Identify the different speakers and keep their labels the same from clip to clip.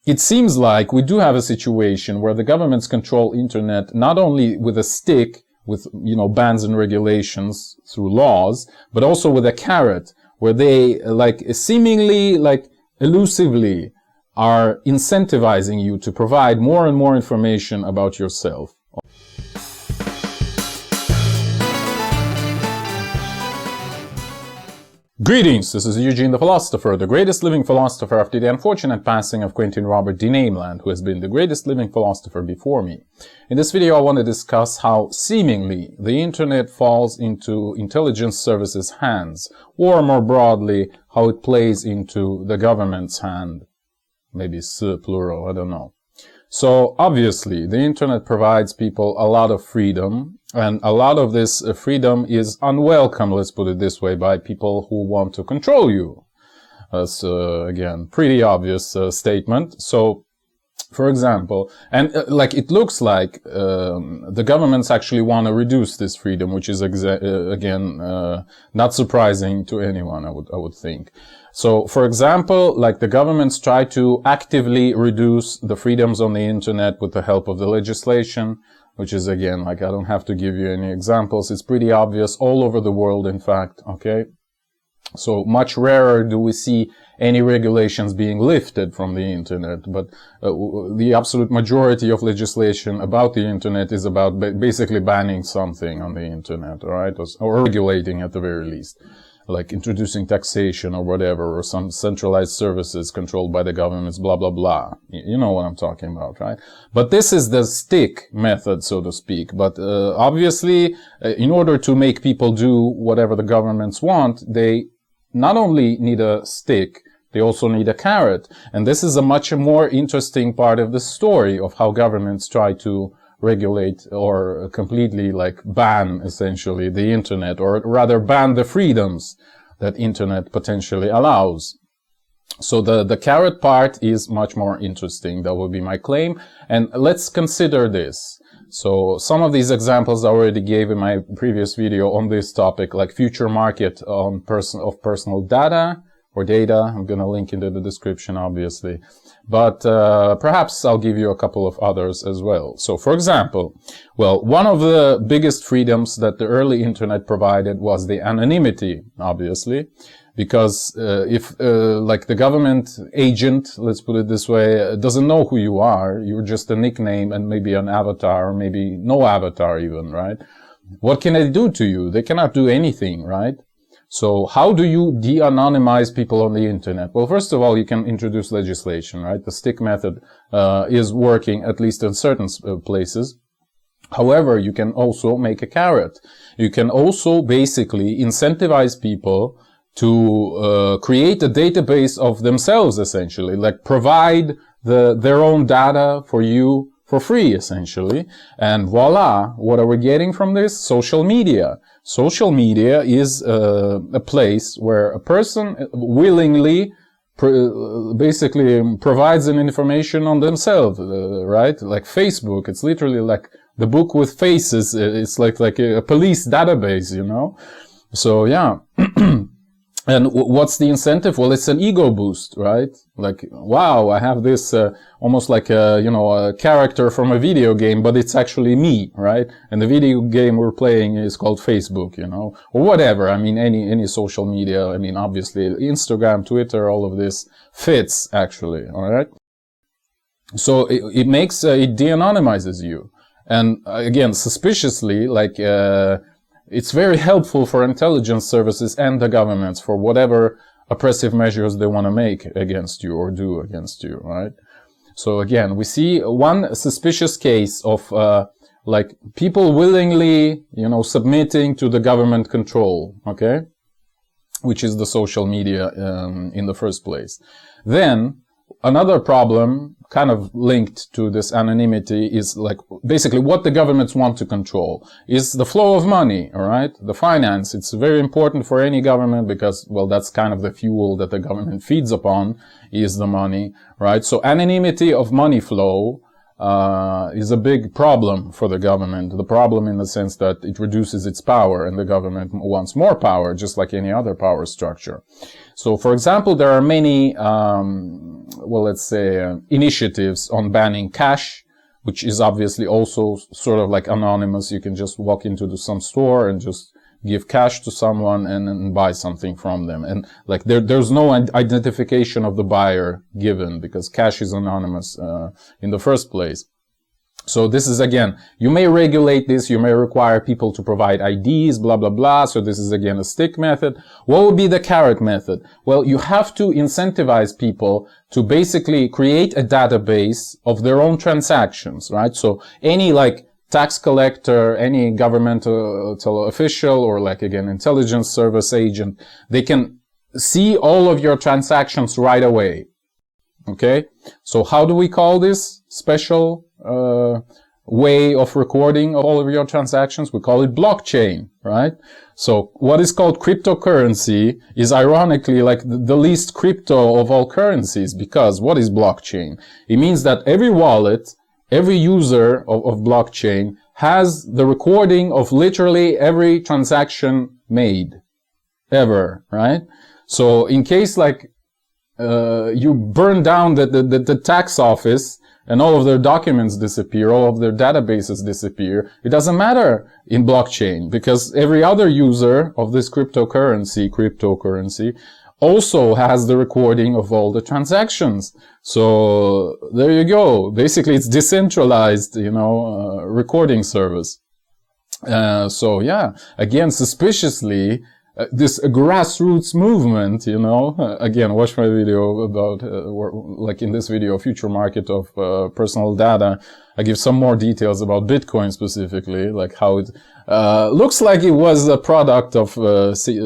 Speaker 1: it seems like we do have a situation where the governments control internet not only with a stick, with, you know, bans and regulations through laws, but also with a carrot, where they, like, seemingly, like, elusively are incentivizing you to provide more and more information about yourself. Greetings, this is Eugene the Philosopher, the greatest living philosopher after the unfortunate passing of Quentin Robert D. Nameland, who has been the greatest living philosopher before me. In this video I want to discuss how seemingly the internet falls into intelligence services' hands, or more broadly, how it plays into the government's hand. Maybe it's plural, I don't know. So obviously the internet provides people a lot of freedom, and a lot of this freedom is unwelcome, let's put it this way, by people who want to control you. That's again pretty obvious statement. So for example, and like it looks like the governments actually want to reduce this freedom, which is again not surprising to anyone, I would think. So, for example, like the governments try to actively reduce the freedoms on the internet with the help of the legislation, which is again, like I don't have to give you any examples. It's pretty obvious all over the world, in fact, okay? So much rarer do we see any regulations being lifted from the internet, but the absolute majority of legislation about the internet is about basically banning something on the internet, all right? Or regulating at the very least, like introducing taxation or whatever, or some centralized services controlled by the governments, blah, blah, blah. You know what I'm talking about, right? But this is the stick method, so to speak. But obviously, in order to make people do whatever the governments want, they not only need a stick, they also need a carrot. And this is a much more interesting part of the story of how governments try to regulate or completely like ban essentially the internet, or rather ban the freedoms that internet potentially allows. So the carrot part is much more interesting. That would be my claim. And let's consider this. So some of these examples I already gave in my previous video on this topic, like future market on personal data or data. I'm going to link into the description, obviously. But perhaps I'll give you a couple of others as well. So, for example, well, one of the biggest freedoms that the early internet provided was the anonymity, obviously. Because if like the government agent, let's put it this way, doesn't know who you are, you're just a nickname and maybe an avatar, or maybe no avatar even, right? What can they do to you? They cannot do anything, right? So how do you de-anonymize people on the internet? Well, first of all, you can introduce legislation, right? The stick method is working, at least in certain places. However, you can also make a carrot. You can also basically incentivize people to create a database of themselves, essentially, like provide their own data for you for free, essentially. And voila, what are we getting from this? Social media. Social media is a place where a person willingly basically provides an information on themselves, right? Like Facebook, it's literally like the book with faces. It's like a police database, you know? So yeah. And what's the incentive? Well, it's an ego boost, right? Like, wow, I have this almost like a character from a video game, but it's actually me, right? And the video game we're playing is called Facebook, you know, or whatever. I mean, any social media. I mean, obviously, Instagram, Twitter, all of this fits actually. All right. So it makes it de-anonymizes you, and again, suspiciously, like. It's very helpful for intelligence services and the governments for whatever oppressive measures they want to make against you or do against you, right? So again, we see one suspicious case of like people willingly, submitting to the government control, okay? Which is the social media in the first place. Then another problem kind of linked to this anonymity is like basically what the governments want to control is the flow of money, all right? The finance. It's very important for any government because, well, that's kind of the fuel that the government feeds upon is the money, right? So anonymity of money flow is a big problem for the government. The problem in the sense that it reduces its power, and the government wants more power, just like any other power structure. So, for example, there are many, well, let's say, initiatives on banning cash, which is obviously also sort of like anonymous. You can just walk into some store and just give cash to someone and buy something from them. And like there's no identification of the buyer given, because cash is anonymous in the first place. So this is, again, you may regulate this, you may require people to provide IDs, blah, blah, blah. So this is, again, a stick method. What would be the carrot method? Well, you have to incentivize people to basically create a database of their own transactions, right? So any like tax collector, any governmental official, or like, again, intelligence service agent, they can see all of your transactions right away. Okay? So how do we call this special way of recording all of your transactions? We call it blockchain, right? So what is called cryptocurrency is ironically like the least crypto of all currencies, because what is blockchain? It means that every wallet, every user of blockchain has the recording of literally every transaction made ever, right? So in case like you burn down the tax office and all of their documents disappear, all of their databases disappear, it doesn't matter in blockchain, because every other user of this cryptocurrency also has the recording of all the transactions. So there you go. Basically, it's decentralized, recording service. So yeah, again, suspiciously, this grassroots movement, again, watch my video about, like in this video, future market of personal data. I give some more details about Bitcoin specifically, like how it looks like it was a product of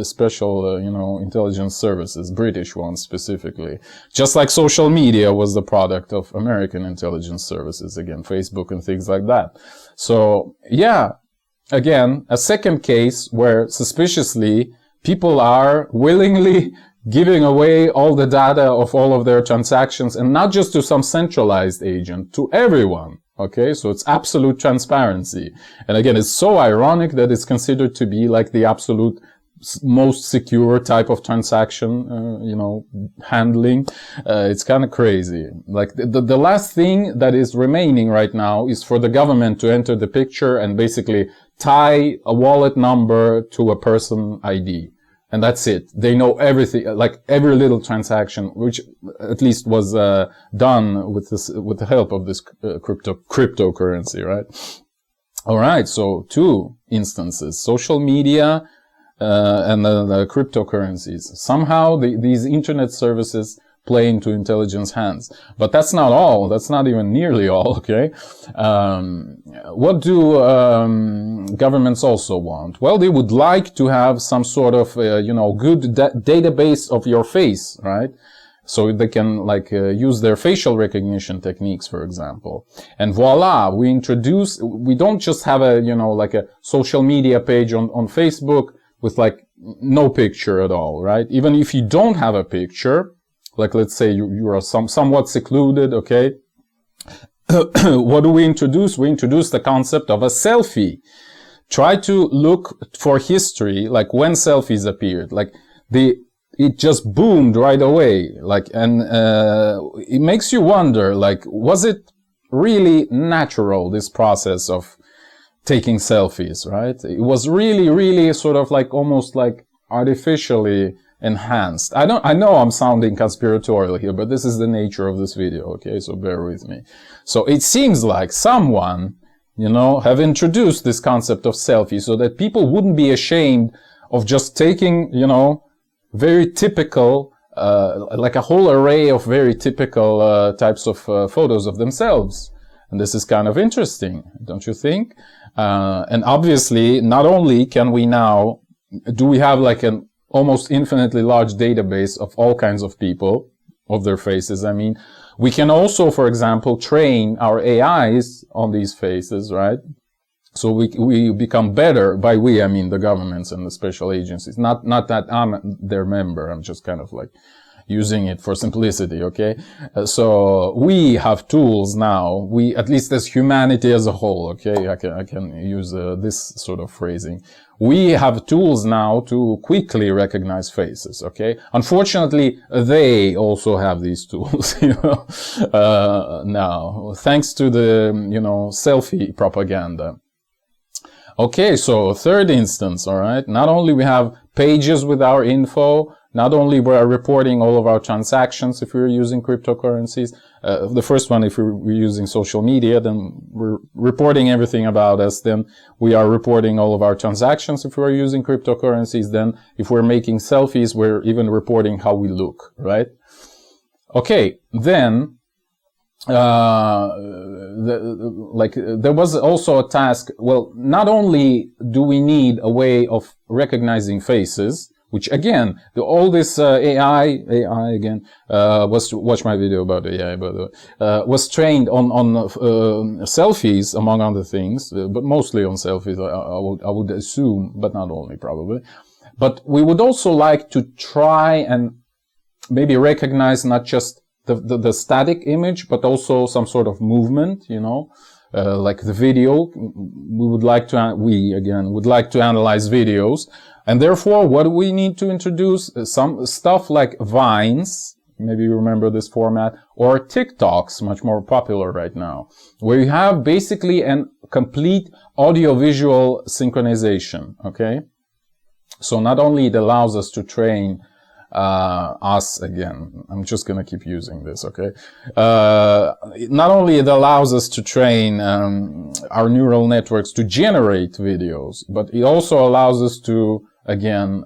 Speaker 1: special, intelligence services, British ones specifically. Just like social media was the product of American intelligence services, again, Facebook and things like that. So, yeah. Again, a second case where suspiciously people are willingly giving away all the data of all of their transactions, and not just to some centralized agent, to everyone. Okay, so it's absolute transparency. And again, it's so ironic that it's considered to be like the absolute most secure type of transaction, handling. It's kind of crazy. Like the last thing that is remaining right now is for the government to enter the picture and basically tie a wallet number to a person ID. And that's it. They know everything, like every little transaction, which at least was done with the help of this cryptocurrency, right? All right. So 2 instances: social media and the cryptocurrencies. Somehow these internet services play into intelligence hands. But that's not all. That's not even nearly all, okay? What do governments also want? Well, they would like to have some sort of, good database of your face, right? So they can, use their facial recognition techniques, for example. And voila, we don't just have a social media page on Facebook with, no picture at all, right? Even if you don't have a picture, like, let's say you are somewhat secluded, okay? What do we introduce? We introduce the concept of a selfie. Try to look for history, like when selfies appeared. It just boomed right away. It makes you wonder, was it really natural, this process of taking selfies, right? It was really, really sort of almost artificially enhanced. I know I'm sounding conspiratorial here, but this is the nature of this video, okay? So bear with me. So it seems like someone, have introduced this concept of selfie so that people wouldn't be ashamed of just taking, very typical, a whole array of very typical types of photos of themselves. And this is kind of interesting, don't you think? And obviously, not only can we now, do we have an almost infinitely large database of all kinds of people, of their faces. I mean, we can also, for example, train our AIs on these faces, right? So we become better. By we, I mean the governments and the special agencies. Not that I'm their member. I'm just kind of using it for simplicity, okay? So we have tools now, at least as humanity as a whole, okay? I can use this sort of phrasing. We have tools now to quickly recognize faces, okay? Unfortunately, they also have these tools, you know, now, thanks to the, you know, selfie propaganda. Okay, so third instance, all right? Not only we have pages with our info, not only we are reporting all of our transactions if we're using cryptocurrencies. The first one, if we're using social media, then we're reporting everything about us. Then we are reporting all of our transactions if we're using cryptocurrencies. Then if we're making selfies, we're even reporting how we look, right? Okay, then there was also a task. Well, not only do we need a way of recognizing faces, which again, all this AI again, watch my video about AI, by the way, was trained on selfies, among other things, but mostly on selfies, I would assume, but not only probably. But we would also like to try and maybe recognize not just the static image, but also some sort of movement, you know, like the video. We would like to analyze videos. And therefore, what do we need to introduce? Some stuff like Vines, maybe you remember this format, or TikToks, much more popular right now, where you have basically a complete audio-visual synchronization, okay? So not only it allows us to train us, again, I'm just gonna keep using this, okay? Not only it allows us to train our neural networks to generate videos, but it also allows us to, again,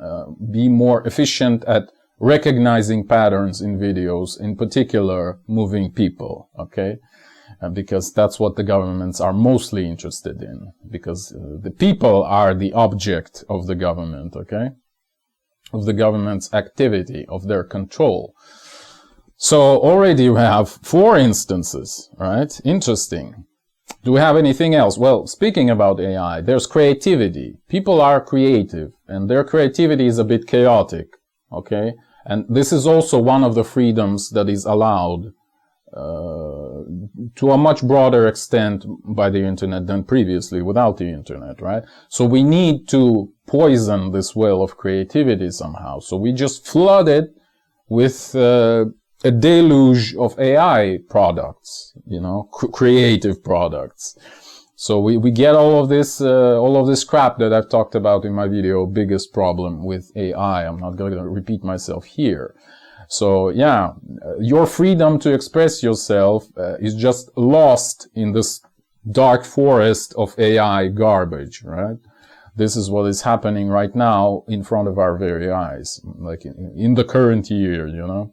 Speaker 1: be more efficient at recognizing patterns in videos, in particular, moving people, okay? Because that's what the governments are mostly interested in, because the people are the object of the government, okay? Of the government's activity, of their control. So already you have 4 instances, right? Interesting. Do we have anything else? Well, speaking about AI, there's creativity. People are creative, and their creativity is a bit chaotic, okay? And this is also one of the freedoms that is allowed to a much broader extent by the internet than previously without the internet, right? So we need to poison this well of creativity somehow. So we just flood it with a deluge of AI products, you know, creative products. So we get all of this crap that I've talked about in my video, biggest problem with AI. I'm not going to repeat myself here. So yeah, your freedom to express yourself is just lost in this dark forest of AI garbage, right? This is what is happening right now in front of our very eyes, like in the current year, you know?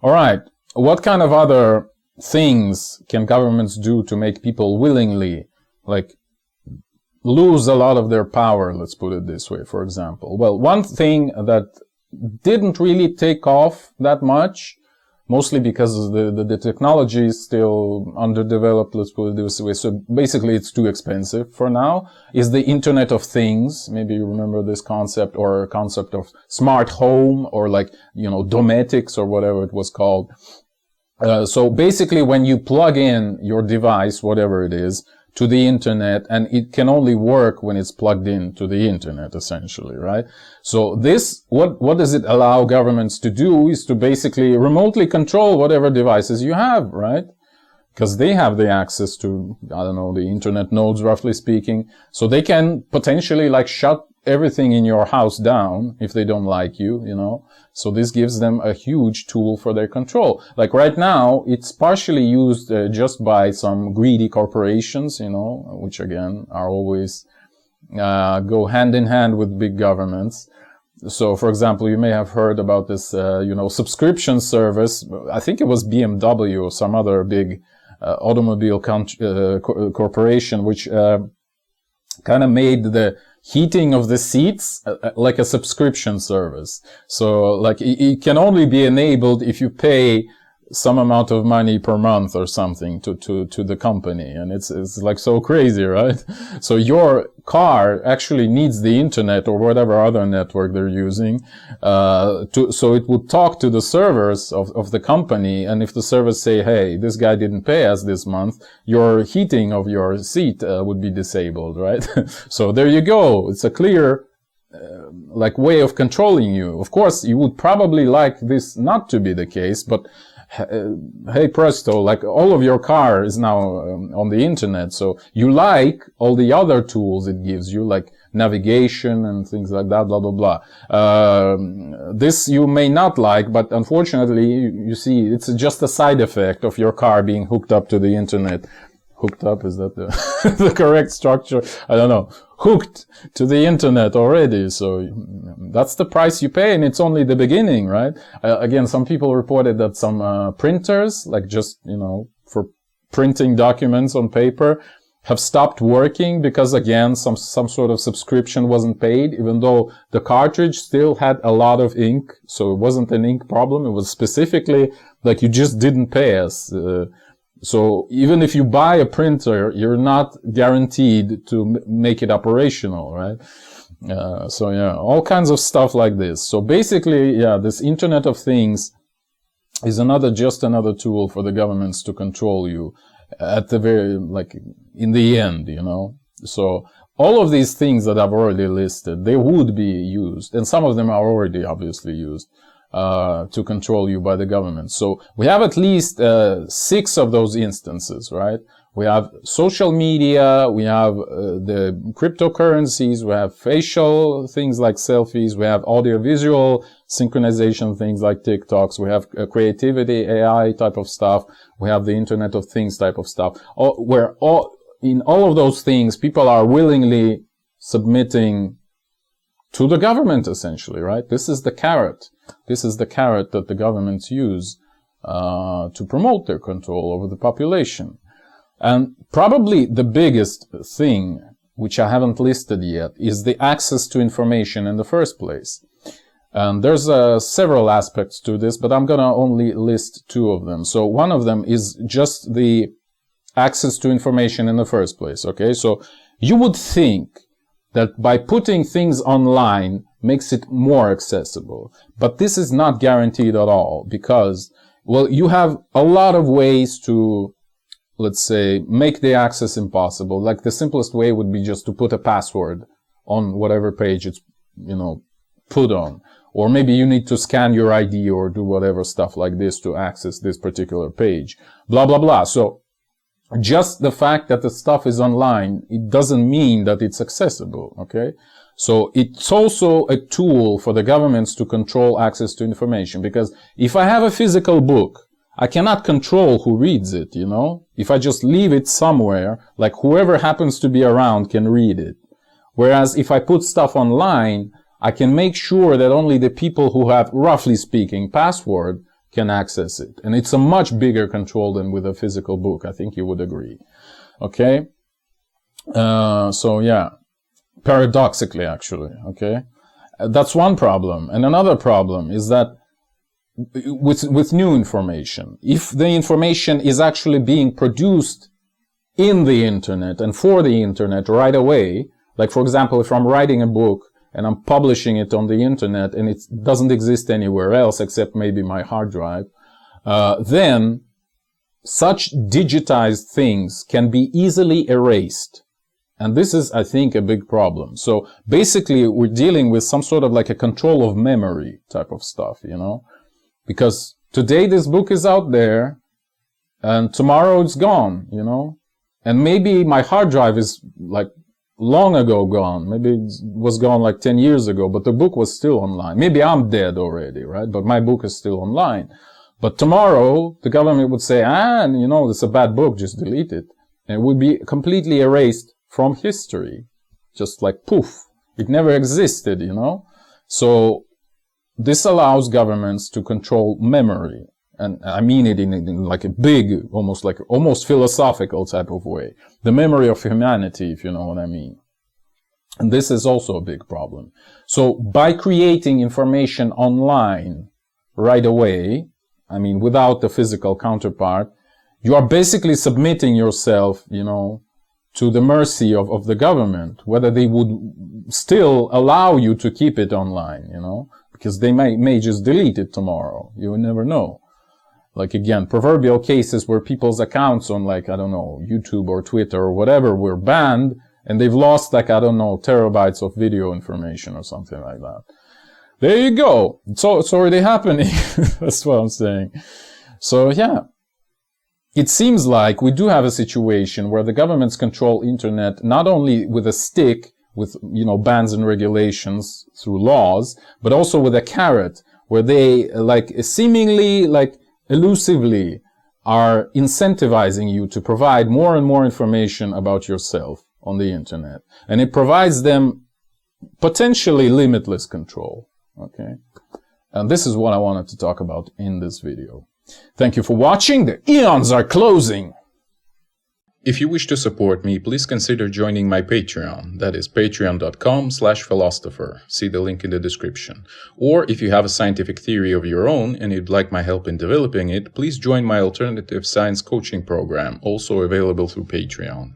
Speaker 1: All right, what kind of other things can governments do to make people willingly, like, lose a lot of their power, let's put it this way, for example? Well, one thing that didn't really take off that much, mostly because the technology is still underdeveloped, let's put it this way, so basically it's too expensive for now, is the Internet of Things. Maybe you remember this concept, or a concept of smart home, or like, you know, domestics, or whatever it was called. So basically when you plug in your device, whatever it is, to the internet, and it can only work when it's plugged in to the internet, essentially, right? So this, what does it allow governments to do is to basically remotely control whatever devices you have, right? Because they have the access to, I don't know, the internet nodes, roughly speaking. So they can potentially like shut everything in your house down if they don't like you, you know. So this gives them a huge tool for their control. Like right now, it's partially used just by some greedy corporations, you know, which again are always go hand in hand with big governments. So, for example, you may have heard about this, you know, subscription service. I think it was BMW or some other big automobile corporation, which kind of made the heating of the seats like a subscription service. So like it can only be enabled if you pay some amount of money per month or something to the company. And it's like so crazy, right? So your car actually needs the internet or whatever other network they're using, so it would talk to the servers of the company. And if the servers say, hey, this guy didn't pay us this month, your heating of your seat would be disabled, right? So there you go. It's a clear like way of controlling you. Of course, you would probably like this not to be the case, but hey presto, like all of your car is now on the internet, so you like all the other tools it gives you, like navigation and things like that, blah blah blah. This you may not like, but unfortunately, you see, it's just a side effect of your car being hooked up to the internet. Hooked up, is that the the correct structure? I don't know. Hooked to the internet already, so that's the price you pay, and it's only the beginning, right? Again, some people reported that some printers, like just, you know, for printing documents on paper, have stopped working because, again, some sort of subscription wasn't paid, even though the cartridge still had a lot of ink, so it wasn't an ink problem. It was specifically like you just didn't pay us. So even if you buy a printer, you're not guaranteed to make it operational, right? So yeah, all kinds of stuff like this. So basically, yeah, this Internet of Things is just another tool for the governments to control you at the like, in the end, you know? So all of these things that I've already listed, they would be used, and some of them are already obviously used, to control you by the government. So we have at least 6 of those instances, right? We have social media, we have the cryptocurrencies, we have facial things like selfies, we have audio-visual synchronization things like TikToks, we have creativity, AI type of stuff, we have the Internet of Things type of stuff, in all of those things, people are willingly submitting to the government, essentially, right? This is the carrot. This is the carrot that the governments use to promote their control over the population. And probably the biggest thing, which I haven't listed yet, is the access to information in the first place. And there's several aspects to this, but I'm going to only list 2 of them. So one of them is just the access to information in the first place, okay? So you would think that by putting things online makes it more accessible. But this is not guaranteed at all because, well, you have a lot of ways to, let's say, make the access impossible. Like the simplest way would be just to put a password on whatever page it's, you know, put on. Or maybe you need to scan your ID or do whatever stuff like this to access this particular page. Blah, blah, blah. So just the fact that the stuff is online, it doesn't mean that it's accessible, okay? So it's also a tool for the governments to control access to information, because if I have a physical book, I cannot control who reads it, you know? If I just leave it somewhere, like whoever happens to be around can read it. Whereas if I put stuff online, I can make sure that only the people who have, roughly speaking, password can access it. And it's a much bigger control than with a physical book. I think you would agree. Okay? So yeah. Paradoxically, actually. Okay? That's one problem. And another problem is that with new information, if the information is actually being produced in the internet and for the internet right away, like for example, if I'm writing a book and I'm publishing it on the internet and it doesn't exist anywhere else except maybe my hard drive, then such digitized things can be easily erased. And this is, I think, a big problem. So basically, we're dealing with some sort of like a control of memory type of stuff, you know? Because today this book is out there and tomorrow it's gone, you know? And maybe my hard drive is like long ago gone. Maybe it was gone like 10 years ago, but the book was still online. Maybe I'm dead already, right? But my book is still online. But tomorrow, the government would say, you know, it's a bad book, just delete it. And it would be completely erased from history. Just like poof. It never existed, you know? So this allows governments to control memory. And I mean it in like a big, almost philosophical type of way. The memory of humanity, if you know what I mean. And this is also a big problem. So by creating information online right away, I mean, without the physical counterpart, you are basically submitting yourself, you know, to the mercy of the government, whether they would still allow you to keep it online, you know, because they may just delete it tomorrow. You will never know. Like, again, proverbial cases where people's accounts on, like, I don't know, YouTube or Twitter or whatever were banned, and they've lost, like, I don't know, terabytes of video information or something like that. There you go. It's already happening. That's what I'm saying. So, yeah. It seems like we do have a situation where the governments control internet not only with a stick, with, you know, bans and regulations through laws, but also with a carrot, where they, like, seemingly, like, elusively are incentivizing you to provide more and more information about yourself on the internet. And it provides them potentially limitless control. Okay? And this is what I wanted to talk about in this video. Thank you for watching. The eons are closing. If you wish to support me, please consider joining my Patreon. That is patreon.com/philosopher. See the link in the description. Or if you have a scientific theory of your own and you'd like my help in developing it, please join my alternative science coaching program, also available through Patreon.